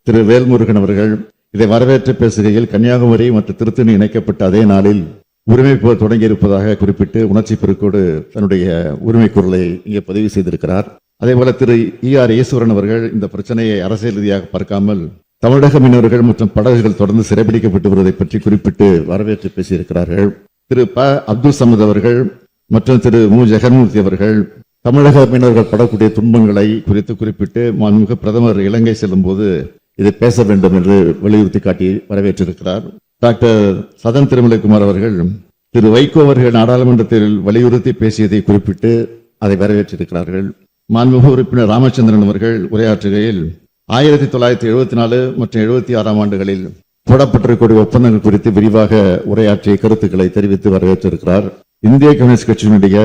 திரு வேல்முருகன் அவர்கள் இதை வரவேற்று பேசுகையில் கன்னியாகுமரி மற்றும் திருத்தணி இணைக்கப்பட்ட அதே நாளில் உரிமை போர் தொடங்கியிருப்பதாக குறிப்பிட்டு உணர்ச்சி பெருக்கோடு தன்னுடைய உரிமை குரலை இங்கே பதிவு செய்திருக்கிறார். அதேபோல திரு ER ஈஸ்வரன் அவர்கள் இந்த பிரச்சனையை அரசியல் ரீதியாக பார்க்காமல் தமிழக மீனவர்கள் மற்றும் படகுகள் தொடர்ந்து சிறைபிடிக்கப்பட்டு வருவதை பற்றி குறிப்பிட்டு வரவேற்று பேசியிருக்கிறார்கள். திரு ப அப்துல் சமத் அவர்கள் மற்றும் திரு மு ஜெகன்மூர்த்தி அவர்கள் தமிழக மீனவர்கள் படக்கூடிய துன்பங்களை குறித்து குறிப்பிட்டு மாண்புமிகு பிரதமர் இலங்கை செல்லும் போது இதை பேச வேண்டும் என்று வலியுறுத்தி காட்டி வரவேற்றிருக்கிறார். டாக்டர் சதன் திருமலைக்குமார் அவர்கள் திரு வைகோ அவர்கள் நாடாளுமன்றத்தில் வலியுறுத்தி பேசியதை குறிப்பிட்டு அதை வரவேற்றிருக்கிறார்கள். மாண்புமிகு உறுப்பினர் ராமச்சந்திரன் அவர்கள் உரையாற்றுகையில் 1974 மற்றும் 76 ஆண்டுகளில் போடப்பட்டிருக்கக்கூடிய ஒப்பந்தங்கள் குறித்து விரிவாக உரையாற்றிய கருத்துக்களை தெரிவித்து வரவேற்றிருக்கிறார். இந்திய கம்யூனிஸ்ட் கட்சியினுடைய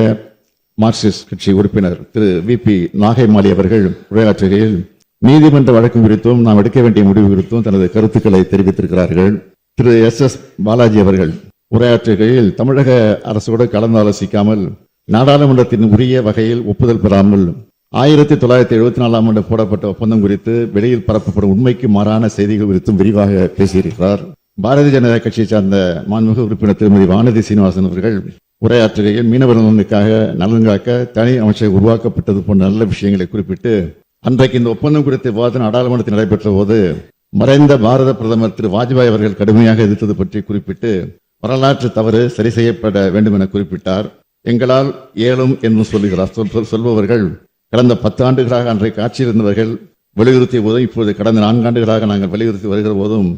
மார்க்சிஸ்ட் கட்சி உறுப்பினர் திரு VP நாகைமாலி அவர்கள் உரையாற்றுகையில் நீதிமன்ற வழக்கு குறித்தும் நாம் எடுக்க வேண்டிய முடிவு குறித்தும் தனது கருத்துக்களை தெரிவித்திருக்கிறார்கள். திரு SS பாலாஜி அவர்கள் உரையாற்றுகையில் தமிழக அரசோடு கலந்து ஆலோசிக்காமல் நாடாளுமன்றத்தின் உரிய வகையில் ஒப்புதல் பெறாமல் 1974 ஆண்டு போடப்பட்ட ஒப்பந்தம் குறித்து வெளியில் பரப்பப்படும் உண்மைக்கு மாறான செய்திகள் குறித்தும் விரிவாக பேசியிருக்கிறார். பாரதிய ஜனதா கட்சியை சார்ந்த மாண்புமிகு உறுப்பினர் திருமதி வானதி சீனிவாசன் அவர்கள் உரையாற்றுகையில் மீனவர் நலனுக்காக நலன்காக்க தனி அமைச்சர் உருவாக்கப்பட்டது போன்ற நல்ல விஷயங்களை குறிப்பிட்டு அன்றைக்கு இந்த ஒப்பந்தம் குறித்த விவாதம் நாடாளுமன்றத்தில் நடைபெற்ற போது மறைந்த பாரத பிரதமர் திரு வாஜ்பாய் அவர்கள் கடுமையாக எதிர்த்தது பற்றி குறிப்பிட்டு வரலாற்று தவறு சரி செய்யப்பட வேண்டும் என குறிப்பிட்டார். எங்களால் ஏலும் என்று சொல்பவர்கள் கடந்த 10 ஆண்டுகளாக அன்றைக்கு ஆட்சியில் இருந்தவர்கள் வலியுறுத்திய போதும் இப்போது கடந்த 4 ஆண்டுகளாக நாங்கள் வலியுறுத்தி வருகிற போதும்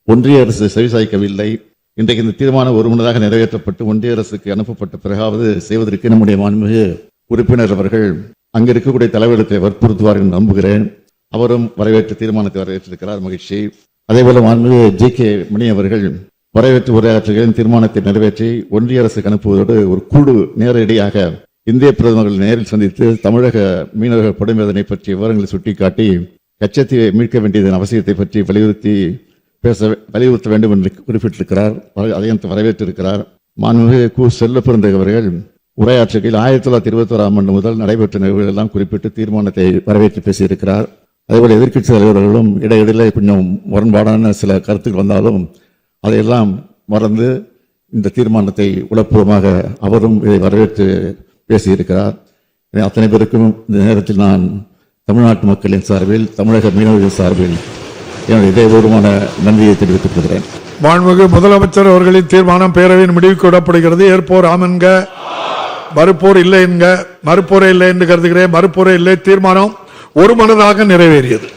ஒன்றிய அரசு செவிசாய்க்கவில்லை. இன்றைக்கு இந்த தீர்மானம் ஒருமனதாக நிறைவேற்றப்பட்டு ஒன்றிய அரசுக்கு அனுப்பப்பட்ட பிறகாவது செய்வதற்கு நம்முடைய மாண்புமிகு உறுப்பினர் அவர்கள் அங்கு இருக்கக்கூடிய தலைவரிடத்தை வற்புறுத்துவார் என்று நம்புகிறேன். அவரும் வரவேற்று தீர்மானத்தை வரவேற்றிருக்கிறார், மகிழ்ச்சி. அதேபோல மாண்புமிகு JK மணி அவர்கள் வரவேற்று உரையாற்றுகளின் தீர்மானத்தை நிறைவேற்றி ஒன்றிய அரசுக்கு அனுப்புவதோடு ஒரு குழு நேரடியாக இந்திய பிரதமர்கள் நேரில் சந்தித்து தமிழக மீனவர்கள் படுமேதனை பற்றிய விவரங்களை சுட்டிக்காட்டி கச்சத்தீவை மீட்க வேண்டியதன் அவசியத்தை பற்றி வலியுறுத்த வேண்டும் என்று குறிப்பிட்டிருக்கிறார். அதையும் வரவேற்றிருக்கிறார். மாண்புமிகு கு. செல்லப்பிறந்தகை அவர்கள் உரையாற்றுகையில் 1921 ஆண்டு முதல் நடைபெற்ற நிகழ்வுகள் எல்லாம் குறிப்பிட்டு தீர்மானத்தை வரவேற்று பேசியிருக்கிறார். அதேபோல எதிர்க்கட்சி தலைவர்களும் இடையிடையே கொஞ்சம் முரண்பாடான சில கருத்துக்கள் வந்தாலும் அதையெல்லாம் மறந்து இந்த தீர்மானத்தை உளப்பூர்வமாக அவரும் இதை வரவேற்று பேசியிருக்கிறார். அத்தனை பேருக்கும் இந்த நேரத்தில் நான் தமிழ்நாட்டு மக்களின் சார்பில் தமிழக மீனவர்கள் சார்பில் என்னுடைய இதயபூர்வமான நன்றியை தெரிவித்துக் கொள்கிறேன். மாண்புமிகு முதலமைச்சர் அவர்களின் தீர்மானம் பேரவையின் முடிவுக்கு விடப்படுகிறது. ஏற்போர் ஆம் என்க, மறுப்போர் இல்லை என்க. மறுப்போரே இல்லை என்று கருதுகிறேன். மறுப்போரே இல்லை. தீர்மானம் ஒருமனதாக நிறைவேறியது.